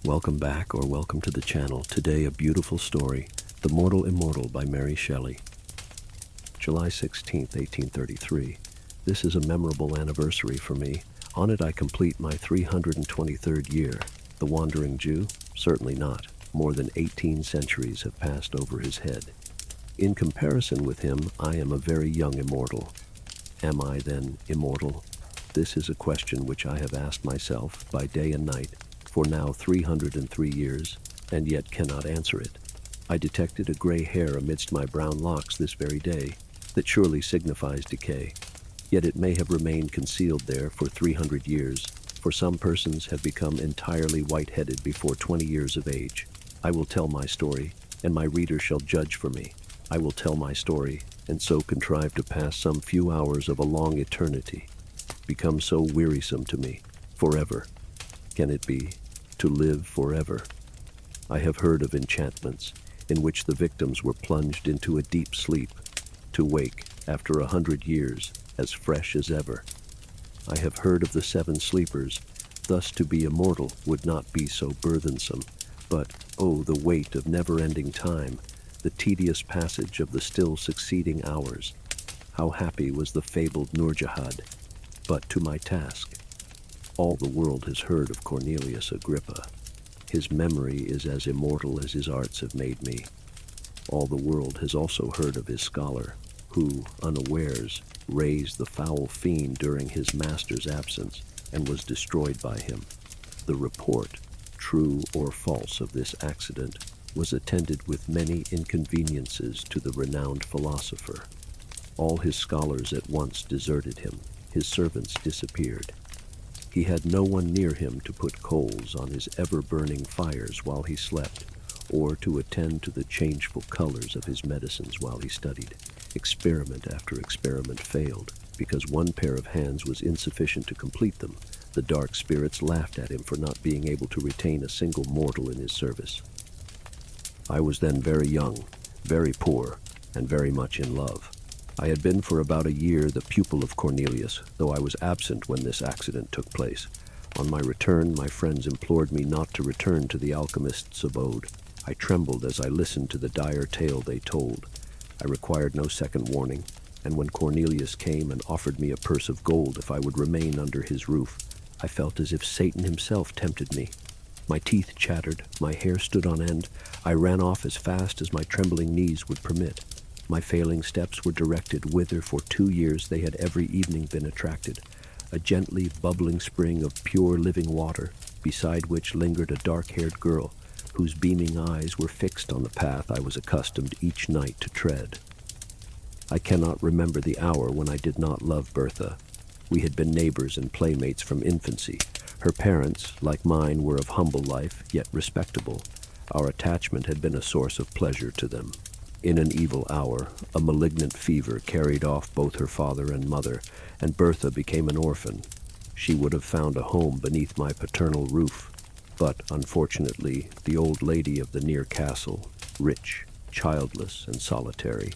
Welcome back or welcome to the channel. Today a beautiful story, The Mortal Immortal by Mary Shelley. July 16th, 1833. This is a memorable anniversary for me. On it I complete my 323rd year. The Wandering Jew? Certainly not. More than 18 centuries have passed over his head. In comparison with him, I am a very young immortal. Am I then immortal? This is a question which I have asked myself by day and night for now 303 years, and yet cannot answer it. I detected a gray hair amidst my brown locks this very day, that surely signifies decay. Yet it may have remained concealed there for 300 years, for some persons have become entirely white-headed before 20 years of age. I will tell my story, and my reader shall judge for me. I will tell my story, and so contrive to pass some few hours of a long eternity, become so wearisome to me, forever. Can it be? To live forever. I have heard of enchantments, in which the victims were plunged into a deep sleep, to wake, after 100 years, as fresh as ever. I have heard of the 7 sleepers. Thus to be immortal would not be so burthensome, but, oh, the weight of never-ending time, the tedious passage of the still succeeding hours. How happy was the fabled Nurjahad! But to my task. All the world has heard of Cornelius Agrippa. His memory is as immortal as his arts have made me. All the world has also heard of his scholar, who, unawares, raised the foul fiend during his master's absence, and was destroyed by him. The report, true or false, of this accident was attended with many inconveniences to the renowned philosopher. All his scholars at once deserted him. His servants disappeared. He had no one near him to put coals on his ever-burning fires while he slept, or to attend to the changeful colors of his medicines while he studied. Experiment after experiment failed, because one pair of hands was insufficient to complete them. The dark spirits laughed at him for not being able to retain a single mortal in his service. I was then very young, very poor, and very much in love. I had been for about a year the pupil of Cornelius, though I was absent when this accident took place. On my return, my friends implored me not to return to the alchemist's abode. I trembled as I listened to the dire tale they told. I required no second warning, and when Cornelius came and offered me a purse of gold if I would remain under his roof, I felt as if Satan himself tempted me. My teeth chattered, my hair stood on end. I ran off as fast as my trembling knees would permit. My failing steps were directed whither for 2 years they had every evening been attracted, a gently bubbling spring of pure living water, beside which lingered a dark-haired girl, whose beaming eyes were fixed on the path I was accustomed each night to tread. I cannot remember the hour when I did not love Bertha. We had been neighbors and playmates from infancy. Her parents, like mine, were of humble life, yet respectable. Our attachment had been a source of pleasure to them. In an evil hour, a malignant fever carried off both her father and mother, and Bertha became an orphan. She would have found a home beneath my paternal roof, but, unfortunately, the old lady of the near castle, rich, childless, and solitary,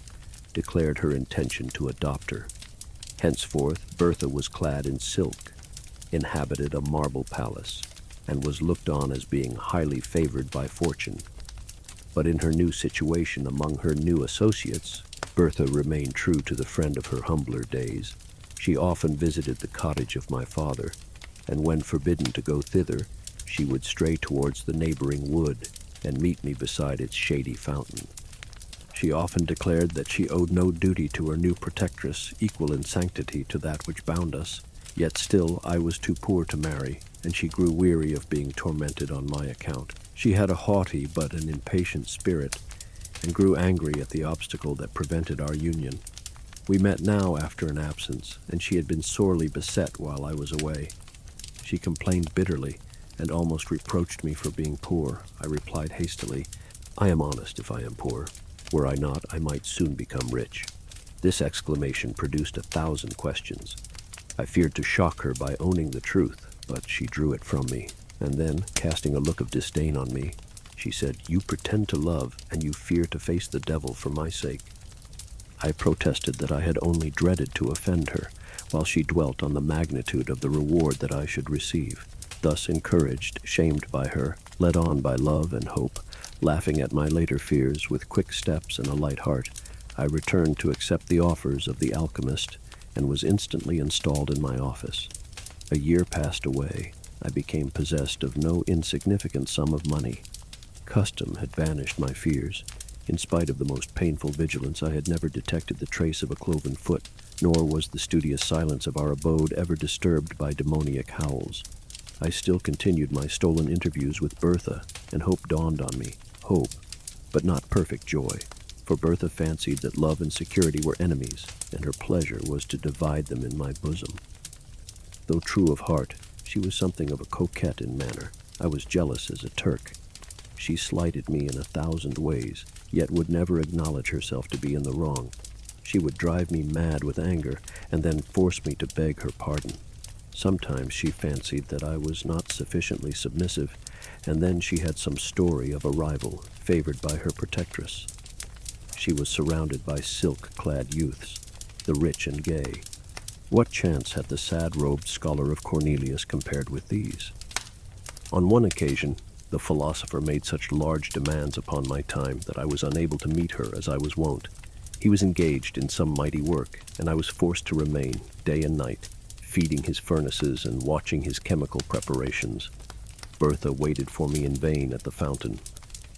declared her intention to adopt her. Henceforth, Bertha was clad in silk, inhabited a marble palace, and was looked on as being highly favored by fortune. But in her new situation among her new associates, Bertha remained true to the friend of her humbler days. She often visited the cottage of my father, and when forbidden to go thither, she would stray towards the neighboring wood and meet me beside its shady fountain. She often declared that she owed no duty to her new protectress equal in sanctity to that which bound us, yet still I was too poor to marry, and she grew weary of being tormented on my account. She had a haughty but an impatient spirit, and grew angry at the obstacle that prevented our union. We met now after an absence, and she had been sorely beset while I was away. She complained bitterly, and almost reproached me for being poor. I replied hastily, "I am honest if I am poor. Were I not, I might soon become rich." This exclamation produced 1,000 questions. I feared to shock her by owning the truth, but she drew it from me. And then, casting a look of disdain on me, she said, "You pretend to love, and you fear to face the devil for my sake." I protested that I had only dreaded to offend her, while she dwelt on the magnitude of the reward that I should receive. Thus encouraged, shamed by her, Led on by love and hope, laughing at my later fears with quick steps and a light heart, I returned to accept the offers of the alchemist and was instantly installed in my office. A year passed away. I became possessed of no insignificant sum of money. Custom had banished my fears. In spite of the most painful vigilance, I had never detected the trace of a cloven foot, nor was the studious silence of our abode ever disturbed by demoniac howls. I still continued my stolen interviews with Bertha, and hope dawned on me. Hope, but not perfect joy, for Bertha fancied that love and security were enemies, and her pleasure was to divide them in my bosom. Though true of heart, she was something of a coquette in manner. I was jealous as a Turk. She slighted me in 1,000 ways, yet would never acknowledge herself to be in the wrong. She would drive me mad with anger, and then force me to beg her pardon. Sometimes she fancied that I was not sufficiently submissive, and then she had some story of a rival favored by her protectress. She was surrounded by silk-clad youths, the rich and gay. What chance had the sad-robed scholar of Cornelius compared with these? On one occasion, the philosopher made such large demands upon my time that I was unable to meet her as I was wont. He was engaged in some mighty work, and I was forced to remain, day and night, feeding his furnaces and watching his chemical preparations. Bertha waited for me in vain at the fountain.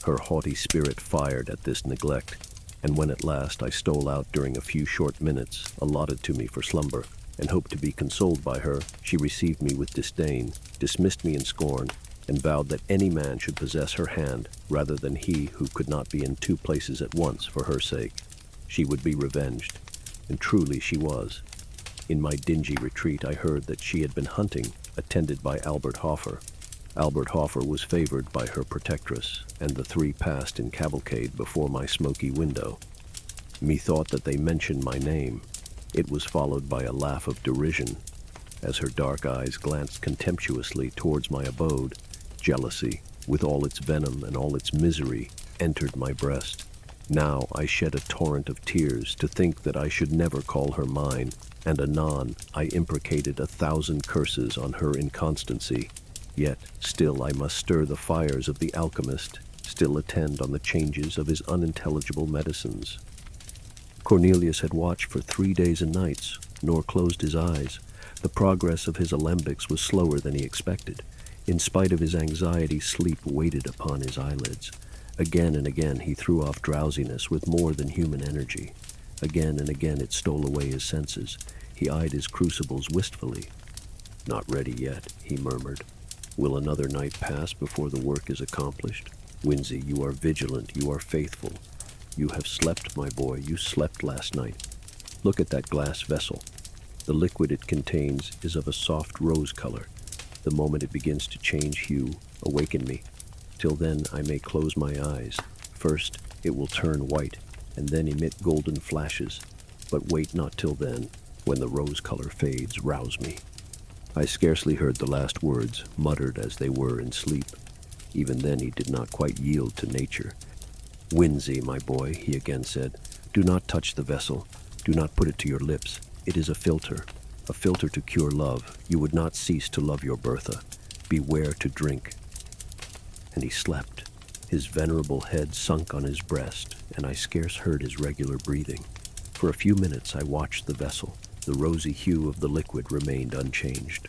Her haughty spirit fired at this neglect, and when at last I stole out during a few short minutes allotted to me for slumber, and hoped to be consoled by her, she received me with disdain, dismissed me in scorn, and vowed that any man should possess her hand rather than he who could not be in 2 places at once for her sake. She would be revenged, and truly she was. In my dingy retreat I heard that she had been hunting, attended by Albert Hoffer. Albert Hoffer was favored by her protectress, and the 3 passed in cavalcade before my smoky window. Methought that they mentioned my name. It was followed by a laugh of derision. As her dark eyes glanced contemptuously towards my abode, jealousy, with all its venom and all its misery, entered my breast. Now I shed a torrent of tears to think that I should never call her mine, and anon I imprecated 1,000 curses on her inconstancy. Yet still I must stir the fires of the alchemist, still attend on the changes of his unintelligible medicines. Cornelius had watched for 3 days and nights, nor closed his eyes. The progress of his alembics was slower than he expected. In spite of his anxiety, sleep waited upon his eyelids. Again and again he threw off drowsiness with more than human energy. Again and again it stole away his senses. He eyed his crucibles wistfully. "Not ready yet," he murmured. "Will another night pass before the work is accomplished? Winzy, you are vigilant, you are faithful. You have slept, my boy, you slept last night. Look at that glass vessel. The liquid it contains is of a soft rose color. The moment it begins to change hue, awaken me. Till then I may close my eyes. First it will turn white, and then emit golden flashes. But wait not till then. When the rose color fades, rouse me." I scarcely heard the last words, muttered as they were in sleep. Even then he did not quite yield to nature. "Winzy, my boy," he again said, "do not touch the vessel. Do not put it to your lips. It is a filter to cure love. You would not cease to love your Bertha. Beware to drink." And he slept. His venerable head sunk on his breast, and I scarce heard his regular breathing. For a few minutes I watched the vessel. The rosy hue of the liquid remained unchanged.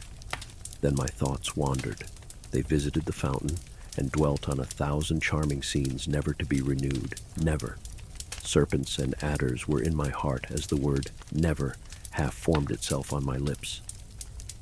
Then my thoughts wandered. They visited the fountain, and dwelt on 1,000 charming scenes never to be renewed. Never. Serpents and adders were in my heart as the word "never" half formed itself on my lips.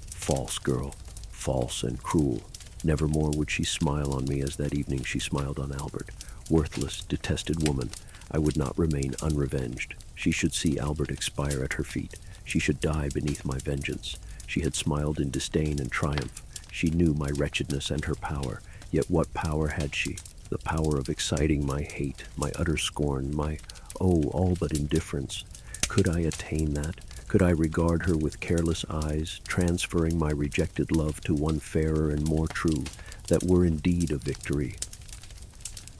False girl, false and cruel. Nevermore would she smile on me as that evening she smiled on Albert. Worthless, detested woman. I would not remain unrevenged. She should see Albert expire at her feet. She should die beneath my vengeance. She had smiled in disdain and triumph. She knew my wretchedness and her power. Yet what power had she? The power of exciting my hate, my utter scorn, my, all but indifference. Could I attain that? Could I regard her with careless eyes, transferring my rejected love to one fairer and more true, that were indeed a victory?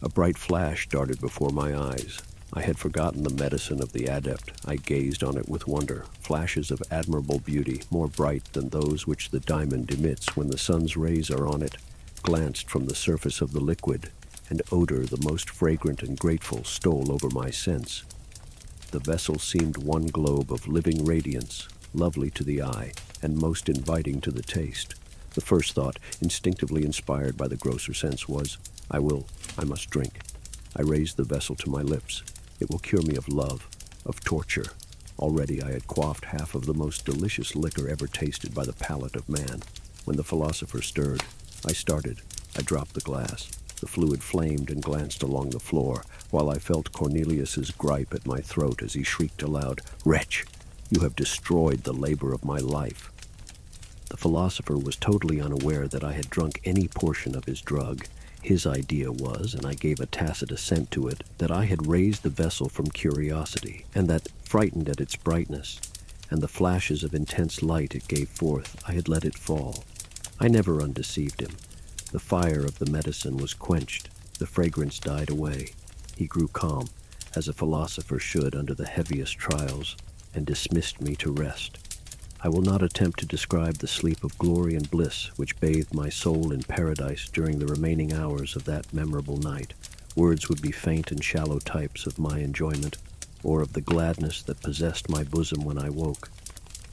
A bright flash darted before my eyes. I had forgotten the medicine of the adept. I gazed on it with wonder. Flashes of admirable beauty, more bright than those which the diamond emits when the sun's rays are on it. glanced from the surface of the liquid, and odor the most fragrant and grateful stole over my sense. The vessel seemed one globe of living radiance, lovely to the eye, and most inviting to the taste. The first thought, instinctively inspired by the grosser sense, was, I must drink. I raised the vessel to my lips. It will cure me of love, of torture. Already I had quaffed half of the most delicious liquor ever tasted by the palate of man. When the philosopher stirred, I started. I dropped the glass. The fluid flamed and glanced along the floor, while I felt Cornelius's gripe at my throat as he shrieked aloud, "Wretch, you have destroyed the labor of my life." The philosopher was totally unaware that I had drunk any portion of his drug. His idea was, and I gave a tacit assent to it, that I had raised the vessel from curiosity, and that, frightened at its brightness, and the flashes of intense light it gave forth, I had let it fall. I never undeceived him. The fire of the medicine was quenched. The fragrance died away. He grew calm, as a philosopher should under the heaviest trials, and dismissed me to rest. I will not attempt to describe the sleep of glory and bliss which bathed my soul in paradise during the remaining hours of that memorable night. Words would be faint and shallow types of my enjoyment, or of the gladness that possessed my bosom when I woke.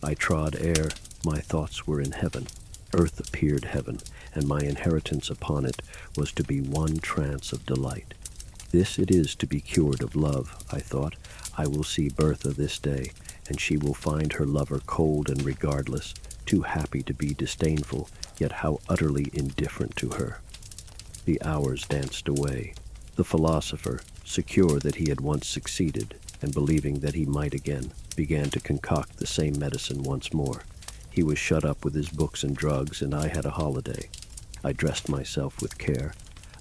I trod air, my thoughts were in heaven. Earth appeared heaven, and my inheritance upon it was to be one trance of delight. This it is to be cured of love, I thought. I will see Bertha this day, and she will find her lover cold and regardless, too happy to be disdainful, yet how utterly indifferent to her. The hours danced away. The philosopher, secure that he had once succeeded, and believing that he might again, began to concoct the same medicine once more. He was shut up with his books and drugs, and I had a holiday. I dressed myself with care.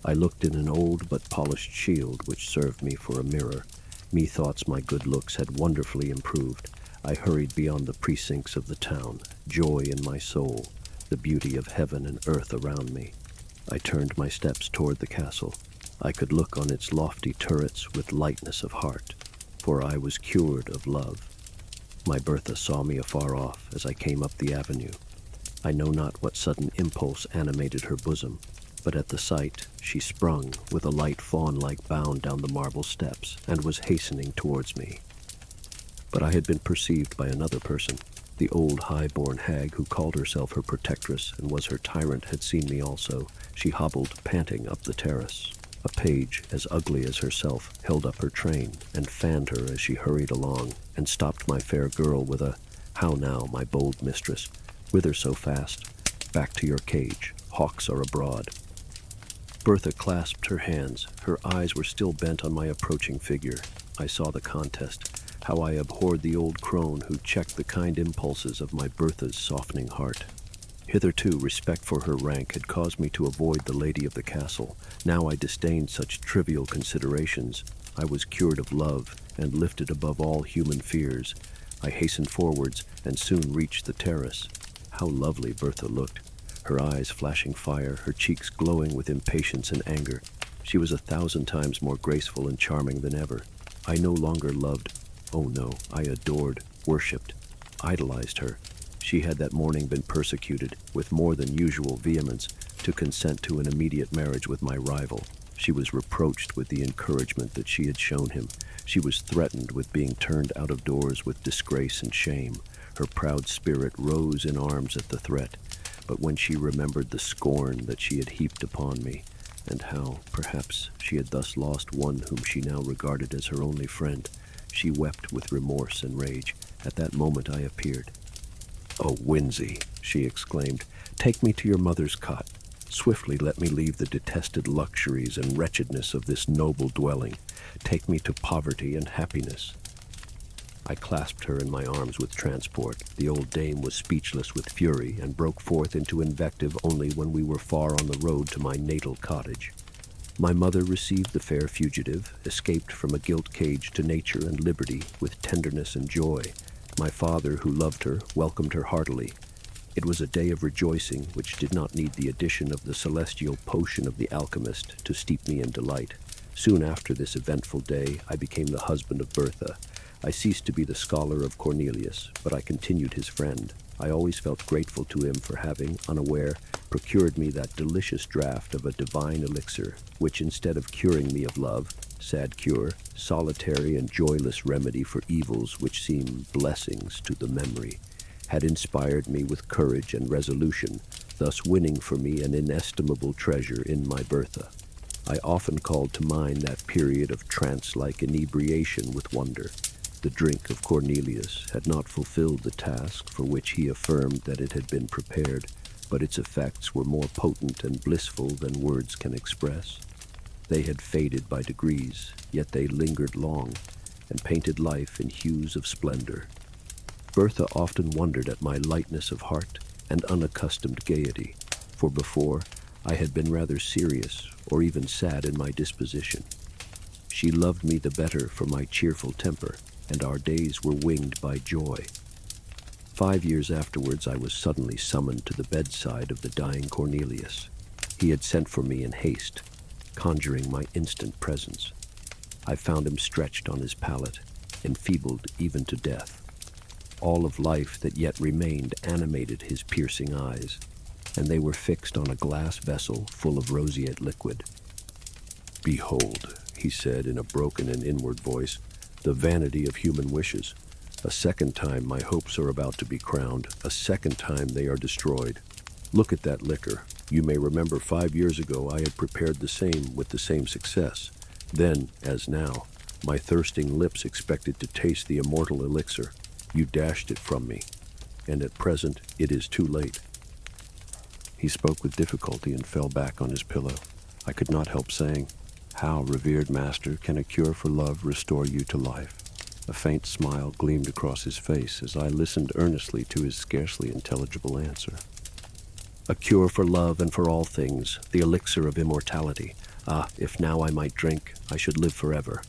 I looked in an old but polished shield which served me for a mirror. Methoughts my good looks had wonderfully improved. I hurried beyond the precincts of the town, joy in my soul, the beauty of heaven and earth around me. I turned my steps toward the castle. I could look on its lofty turrets with lightness of heart, for I was cured of love. My Bertha saw me afar off as I came up the avenue. I know not what sudden impulse animated her bosom, but at the sight she sprung with a light fawn-like bound down the marble steps and was hastening towards me. But I had been perceived by another person. The old high-born hag who called herself her protectress and was her tyrant had seen me also. She hobbled panting up the terrace. A page, as ugly as herself, held up her train and fanned her as she hurried along, and stopped my fair girl with a, "How now, my bold mistress? Whither so fast? Back to your cage. Hawks are abroad." Bertha clasped her hands. Her eyes were still bent on my approaching figure. I saw the contest, how I abhorred the old crone who checked the kind impulses of my Bertha's softening heart. Hitherto, respect for her rank had caused me to avoid the lady of the castle. Now I disdained such trivial considerations. I was cured of love and lifted above all human fears. I hastened forwards and soon reached the terrace. How lovely Bertha looked, her eyes flashing fire, her cheeks glowing with impatience and anger. She was 1,000 times more graceful and charming than ever. I no longer loved, oh no, I adored, worshipped, idolized her. She had that morning been persecuted, with more than usual vehemence, to consent to an immediate marriage with my rival. She was reproached with the encouragement that she had shown him. She was threatened with being turned out of doors with disgrace and shame. Her proud spirit rose in arms at the threat. But when she remembered the scorn that she had heaped upon me, and how, perhaps, she had thus lost one whom she now regarded as her only friend, she wept with remorse and rage. At that moment I appeared. "Oh, Winzy," she exclaimed, "take me to your mother's cot. Swiftly let me leave the detested luxuries and wretchedness of this noble dwelling. Take me to poverty and happiness." I clasped her in my arms with transport. The old dame was speechless with fury and broke forth into invective only when we were far on the road to my natal cottage. My mother received the fair fugitive, escaped from a gilt cage to nature and liberty, with tenderness and joy. My father, who loved her, welcomed her heartily. It was a day of rejoicing which did not need the addition of the celestial potion of the alchemist to steep me in delight. Soon after this eventful day, I became the husband of Bertha. I ceased to be the scholar of Cornelius, but I continued his friend. I always felt grateful to him for having, unaware, procured me that delicious draught of a divine elixir, which instead of curing me of love, sad cure, solitary and joyless remedy for evils which seem blessings to the memory, had inspired me with courage and resolution, thus winning for me an inestimable treasure in my Bertha. I often called to mind that period of trance-like inebriation with wonder. The drink of Cornelius had not fulfilled the task for which he affirmed that it had been prepared, but its effects were more potent and blissful than words can express. They had faded by degrees, yet they lingered long, and painted life in hues of splendor. Bertha often wondered at my lightness of heart and unaccustomed gaiety, for before I had been rather serious or even sad in my disposition. She loved me the better for my cheerful temper, and our days were winged by joy. 5 years afterwards, I was suddenly summoned to the bedside of the dying Cornelius. He had sent for me in haste, conjuring my instant presence. I found him stretched on his pallet, enfeebled even to death. All of life that yet remained animated his piercing eyes, and they were fixed on a glass vessel full of roseate liquid. "Behold," he said in a broken and inward voice, "the vanity of human wishes. A second time my hopes are about to be crowned. A second time they are destroyed. Look at that liquor. You may remember 5 years ago I had prepared the same with the same success. Then, as now, my thirsting lips expected to taste the immortal elixir. You dashed it from me, and at present it is too late." He spoke with difficulty and fell back on his pillow. I could not help saying, "How, revered master, can a cure for love restore you to life?" A faint smile gleamed across his face as I listened earnestly to his scarcely intelligible answer. "A cure for love and for all things, the elixir of immortality. Ah, if now I might drink, I should live forever."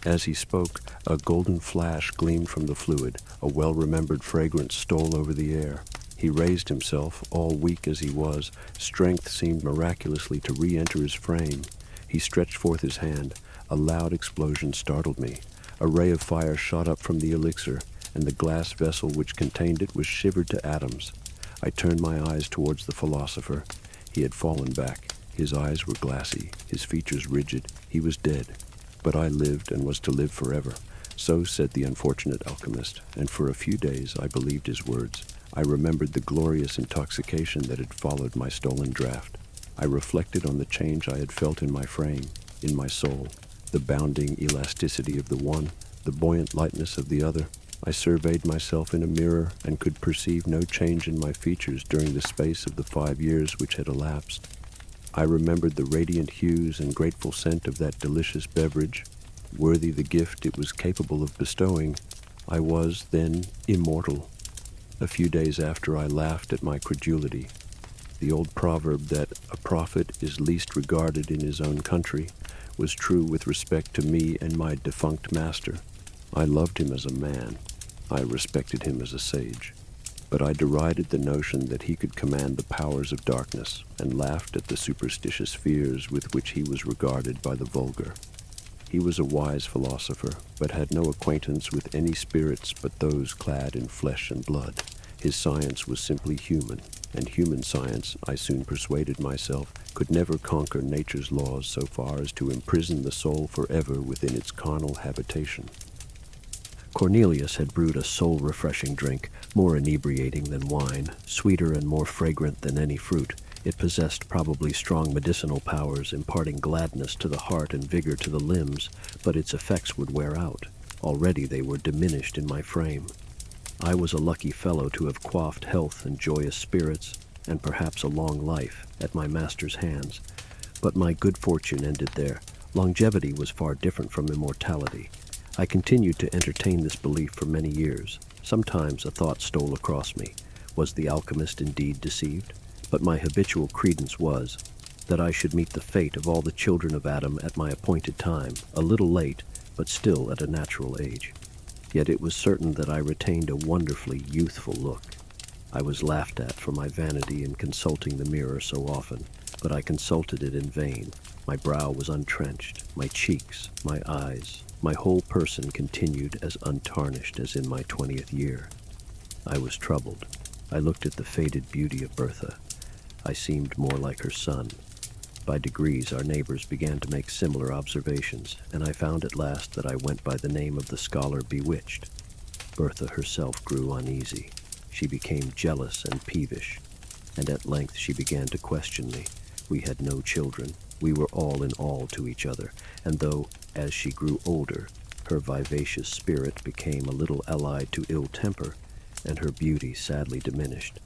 As he spoke, a golden flash gleamed from the fluid. A well-remembered fragrance stole over the air. He raised himself, all weak as he was. Strength seemed miraculously to re-enter his frame. He stretched forth his hand. A loud explosion startled me. A ray of fire shot up from the elixir, and the glass vessel which contained it was shivered to atoms. I turned my eyes towards the philosopher. He had fallen back. His eyes were glassy, his features rigid. He was dead. But I lived and was to live forever. So said the unfortunate alchemist, and for a few days I believed his words. I remembered the glorious intoxication that had followed my stolen draught. I reflected on the change I had felt in my frame, in my soul, the bounding elasticity of the one, the buoyant lightness of the other. I surveyed myself in a mirror and could perceive no change in my features during the space of the 5 years which had elapsed. I remembered the radiant hues and grateful scent of that delicious beverage, worthy the gift it was capable of bestowing. I was, then, immortal. A few days after, I laughed at my credulity. The old proverb that a prophet is least regarded in his own country was true with respect to me and my defunct master. I loved him as a man. I respected him as a sage. But I derided the notion that he could command the powers of darkness, and laughed at the superstitious fears with which he was regarded by the vulgar. He was a wise philosopher, but had no acquaintance with any spirits but those clad in flesh and blood. His science was simply human, and human science, I soon persuaded myself, could never conquer nature's laws so far as to imprison the soul forever within its carnal habitation. Cornelius had brewed a soul-refreshing drink, more inebriating than wine, sweeter and more fragrant than any fruit. It possessed probably strong medicinal powers, imparting gladness to the heart and vigor to the limbs, but its effects would wear out. Already they were diminished in my frame. I was a lucky fellow to have quaffed health and joyous spirits, and perhaps a long life, at my master's hands. But my good fortune ended there. Longevity was far different from immortality. I continued to entertain this belief for many years. Sometimes a thought stole across me. Was the alchemist indeed deceived? But my habitual credence was that I should meet the fate of all the children of Adam at my appointed time, a little late, but still at a natural age. Yet it was certain that I retained a wonderfully youthful look. I was laughed at for my vanity in consulting the mirror so often, but I consulted it in vain. My brow was untrenched, my cheeks, my eyes, my whole person continued as untarnished as in my 20th year. I was troubled. I looked at the faded beauty of Bertha. I seemed more like her son. By degrees, our neighbors began to make similar observations, and I found at last that I went by the name of the scholar Bewitched. Bertha herself grew uneasy. She became jealous and peevish, and at length she began to question me. We had no children. We were all in all to each other, and though, as she grew older, her vivacious spirit became a little allied to ill temper, and her beauty sadly diminished,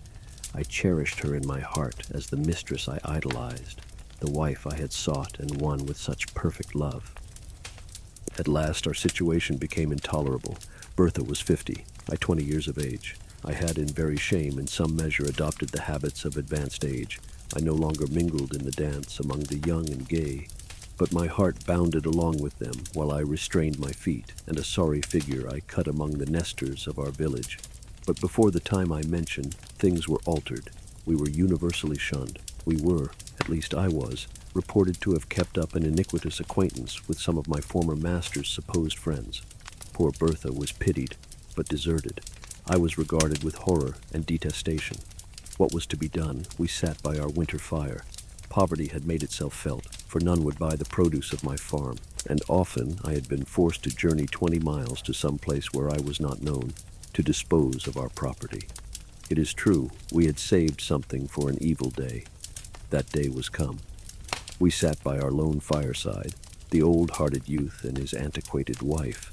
I cherished her in my heart as the mistress I idolized, the wife I had sought and won with such perfect love. At last our situation became intolerable. Bertha was 50, I 20 years of age. I had in very shame in some measure adopted the habits of advanced age. I no longer mingled in the dance among the young and gay, but my heart bounded along with them while I restrained my feet, and a sorry figure I cut among the nesters of our village. But before the time I mention, things were altered. We were universally shunned. We were, at least I was, reported to have kept up an iniquitous acquaintance with some of my former master's supposed friends. Poor Bertha was pitied, but deserted. I was regarded with horror and detestation. What was to be done? We sat by our winter fire. Poverty had made itself felt, for none would buy the produce of my farm, and often I had been forced to journey 20 miles to some place where I was not known, to dispose of our property. It is true, we had saved something for an evil day. That day was come. We sat by our lone fireside, the old-hearted youth and his antiquated wife.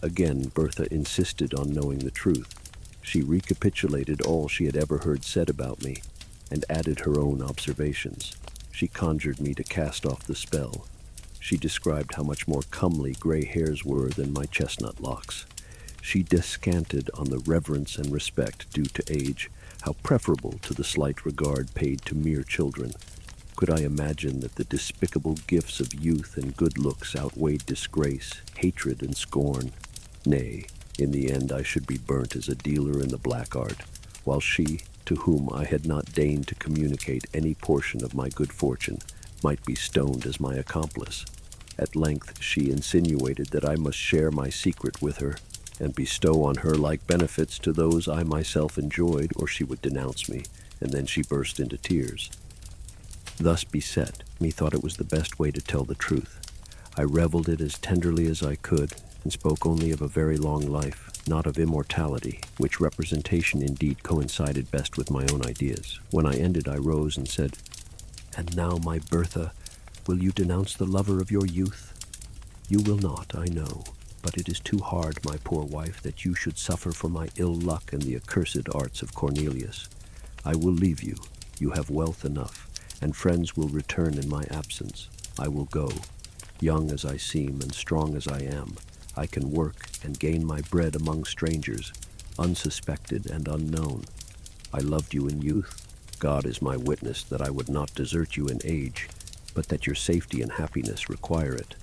Again, Bertha insisted on knowing the truth. She recapitulated all she had ever heard said about me, and added her own observations. She conjured me to cast off the spell. She described how much more comely gray hairs were than my chestnut locks. She descanted on the reverence and respect due to age, how preferable to the slight regard paid to mere children. Could I imagine that the despicable gifts of youth and good looks outweighed disgrace, hatred, and scorn? Nay, in the end I should be burnt as a dealer in the black art, while she, to whom I had not deigned to communicate any portion of my good fortune, might be stoned as my accomplice. At length she insinuated that I must share my secret with her, and bestow on her like benefits to those I myself enjoyed, or she would denounce me, and then she burst into tears. Thus beset, methought it was the best way to tell the truth. I reveled it as tenderly as I could, and spoke only of a very long life, not of immortality, which representation indeed coincided best with my own ideas. When I ended, I rose and said, "And now, my Bertha, will you denounce the lover of your youth? You will not, I know, but it is too hard, my poor wife, that you should suffer for my ill luck and the accursed arts of Cornelius. I will leave you. You have wealth enough, and friends will return in my absence. I will go. Young as I seem and strong as I am, I can work and gain my bread among strangers, unsuspected and unknown. I loved you in youth. God is my witness that I would not desert you in age, but that your safety and happiness require it."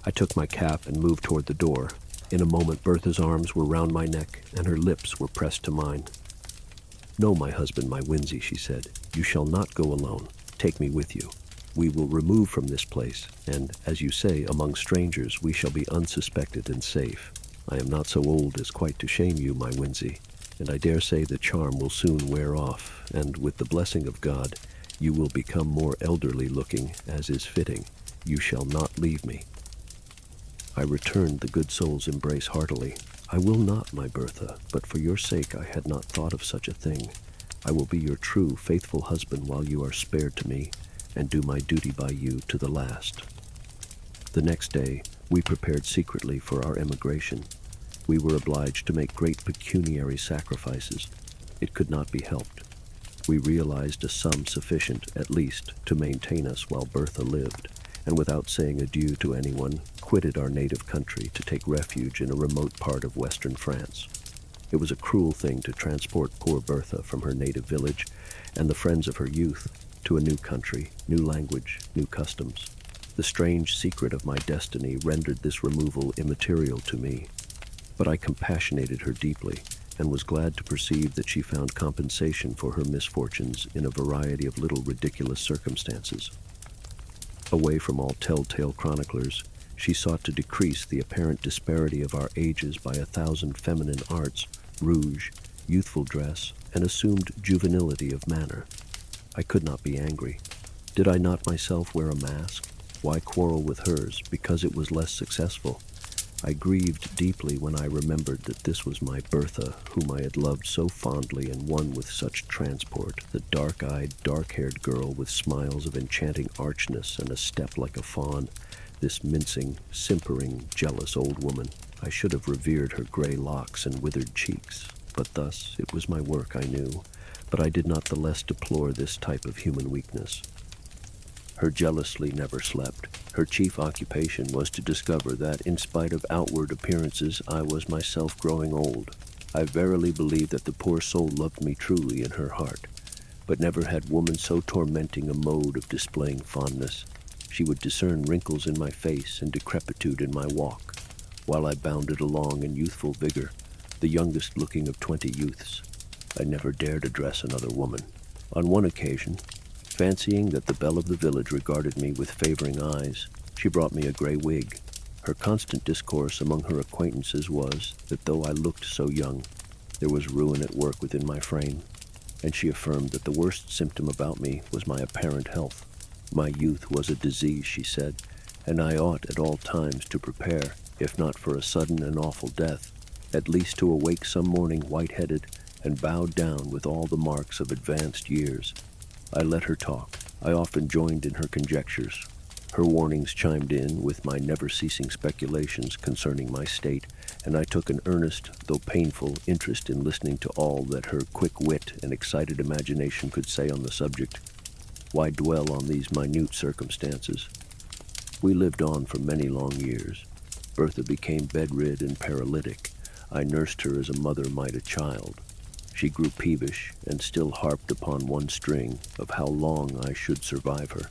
I took my cap and moved toward the door. In a moment Bertha's arms were round my neck, and her lips were pressed to mine. "No, my husband, my Winzy," she said, "you shall not go alone. Take me with you. We will remove from this place, and, as you say, among strangers we shall be unsuspected and safe. I am not so old as quite to shame you, my Winzy, and I dare say the charm will soon wear off, and, with the blessing of God, you will become more elderly looking, as is fitting. You shall not leave me." I returned the good soul's embrace heartily. "I will not, my Bertha, but for your sake I had not thought of such a thing. I will be your true, faithful husband while you are spared to me, and do my duty by you to the last." The next day, we prepared secretly for our emigration. We were obliged to make great pecuniary sacrifices. It could not be helped. We realized a sum sufficient, at least, to maintain us while Bertha lived, and without saying adieu to anyone, quitted our native country to take refuge in a remote part of western France. It was a cruel thing to transport poor Bertha from her native village and the friends of her youth to a new country, new language, new customs. The strange secret of my destiny rendered this removal immaterial to me, but I compassionated her deeply, and was glad to perceive that she found compensation for her misfortunes in a variety of little ridiculous circumstances. Away from all telltale chroniclers, she sought to decrease the apparent disparity of our ages by 1,000 feminine arts, rouge, youthful dress, and assumed juvenility of manner. I could not be angry. Did I not myself wear a mask? Why quarrel with hers because it was less successful? I grieved deeply when I remembered that this was my Bertha, whom I had loved so fondly and won with such transport, the dark-eyed, dark-haired girl with smiles of enchanting archness and a step like a fawn, this mincing, simpering, jealous old woman. I should have revered her gray locks and withered cheeks, but thus it was my work, I knew, but I did not the less deplore this type of human weakness. Her jealously never slept. Her chief occupation was to discover that, in spite of outward appearances, I was myself growing old. I verily believe that the poor soul loved me truly in her heart, but never had woman so tormenting a mode of displaying fondness. She would discern wrinkles in my face and decrepitude in my walk, while I bounded along in youthful vigor, the youngest looking of 20 youths. I never dared address another woman. On one occasion, fancying that the belle of the village regarded me with favoring eyes, she brought me a gray wig. Her constant discourse among her acquaintances was that though I looked so young, there was ruin at work within my frame, and she affirmed that the worst symptom about me was my apparent health. My youth was a disease, she said, and I ought at all times to prepare, if not for a sudden and awful death, at least to awake some morning white-headed and bowed down with all the marks of advanced years. I let her talk. I often joined in her conjectures. Her warnings chimed in with my never-ceasing speculations concerning my state, and I took an earnest, though painful, interest in listening to all that her quick wit and excited imagination could say on the subject. Why dwell on these minute circumstances? We lived on for many long years. Bertha became bedrid and paralytic. I nursed her as a mother might a child. She grew peevish and still harped upon one string of how long I should survive her.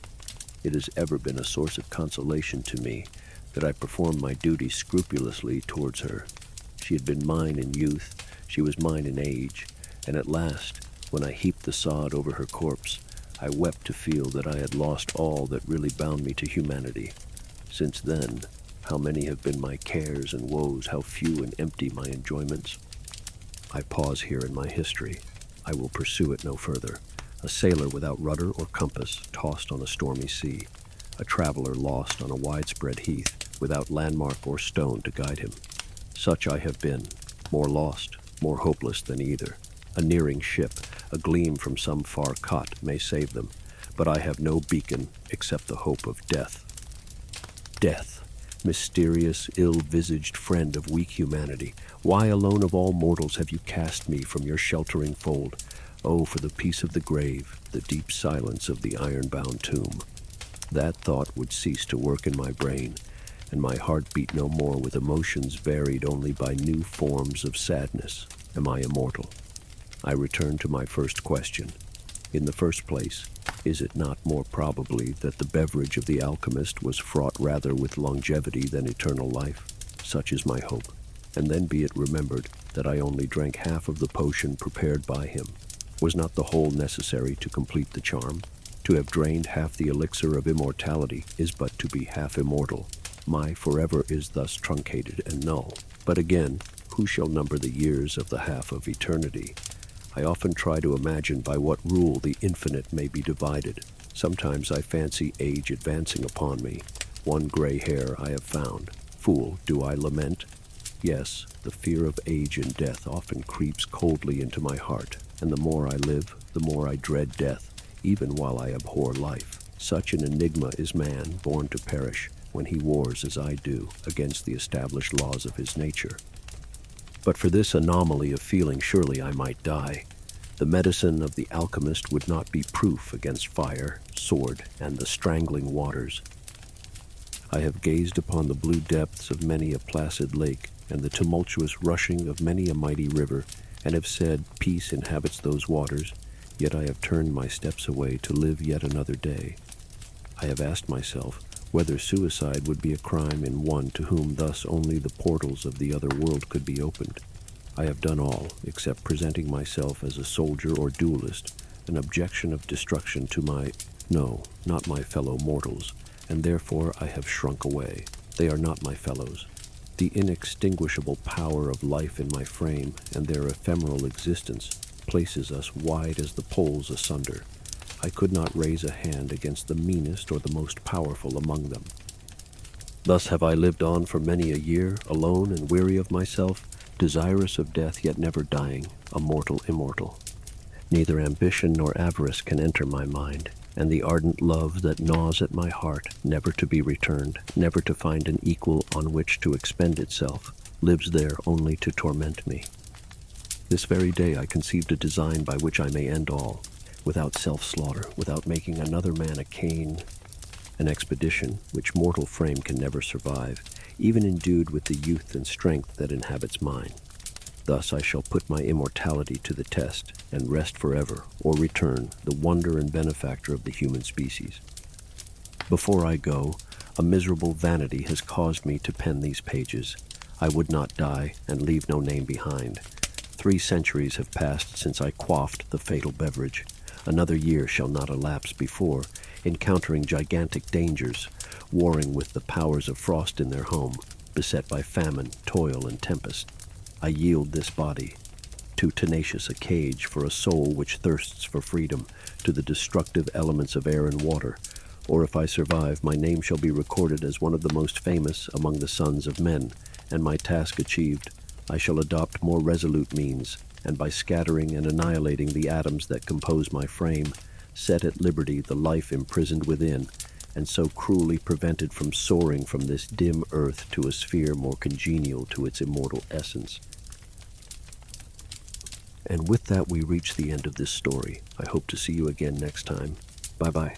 It has ever been a source of consolation to me that I performed my duty scrupulously towards her. She had been mine in youth, she was mine in age, and at last, when I heaped the sod over her corpse, I wept to feel that I had lost all that really bound me to humanity. Since then, how many have been my cares and woes, how few and empty my enjoyments. I pause here in my history. I will pursue it no further. A sailor without rudder or compass, tossed on a stormy sea. A traveler lost on a widespread heath, without landmark or stone to guide him. Such I have been, more lost, more hopeless than either. A nearing ship, a gleam from some far cot may save them, but I have no beacon except the hope of death. Death, mysterious, ill-visaged friend of weak humanity, why alone of all mortals have you cast me from your sheltering fold? Oh, for the peace of the grave, the deep silence of the iron-bound tomb. That thought would cease to work in my brain, and my heart beat no more with emotions varied only by new forms of sadness. Am I immortal? I return to my first question. In the first place, is it not more probably that the beverage of the alchemist was fraught rather with longevity than eternal life? Such is my hope. And then be it remembered that I only drank half of the potion prepared by him. Was not the whole necessary to complete the charm? To have drained half the elixir of immortality is but to be half immortal. My forever is thus truncated and null. But again, who shall number the years of the half of eternity? I often try to imagine by what rule the infinite may be divided. Sometimes I fancy age advancing upon me. One gray hair I have found. Fool, do I lament? Yes, the fear of age and death often creeps coldly into my heart, and the more I live, the more I dread death, even while I abhor life. Such an enigma is man, born to perish, when he wars as I do, against the established laws of his nature. But for this anomaly of feeling, surely I might die. The medicine of the alchemist would not be proof against fire, sword, and the strangling waters. I have gazed upon the blue depths of many a placid lake, and the tumultuous rushing of many a mighty river, and have said, peace inhabits those waters, yet I have turned my steps away to live yet another day. I have asked myself whether suicide would be a crime in one to whom thus only the portals of the other world could be opened. I have done all, except presenting myself as a soldier or duelist, an objection of destruction to not my fellow mortals, and therefore I have shrunk away. They are not my fellows. The inextinguishable power of life in my frame and their ephemeral existence places us wide as the poles asunder. I could not raise a hand against the meanest or the most powerful among them. Thus have I lived on for many a year, alone and weary of myself, desirous of death yet never dying, a mortal immortal. Neither ambition nor avarice can enter my mind, and the ardent love that gnaws at my heart, never to be returned, never to find an equal on which to expend itself, lives there only to torment me. This very day I conceived a design by which I may end all, without self-slaughter, without making another man a Cain, an expedition which mortal frame can never survive, even endued with the youth and strength that inhabits mine. Thus I shall put my immortality to the test, and rest forever, or return, the wonder and benefactor of the human species. Before I go, a miserable vanity has caused me to pen these pages. I would not die, and leave no name behind. 3 centuries have passed since I quaffed the fatal beverage. Another year shall not elapse before, encountering gigantic dangers, warring with the powers of frost in their home, beset by famine, toil, and tempest, I yield this body, too tenacious a cage for a soul which thirsts for freedom, to the destructive elements of air and water, or if I survive, my name shall be recorded as one of the most famous among the sons of men, and my task achieved, I shall adopt more resolute means, and by scattering and annihilating the atoms that compose my frame, set at liberty the life imprisoned within, and so cruelly prevented from soaring from this dim earth to a sphere more congenial to its immortal essence. And with that we reach the end of this story. I hope to see you again next time. Bye-bye.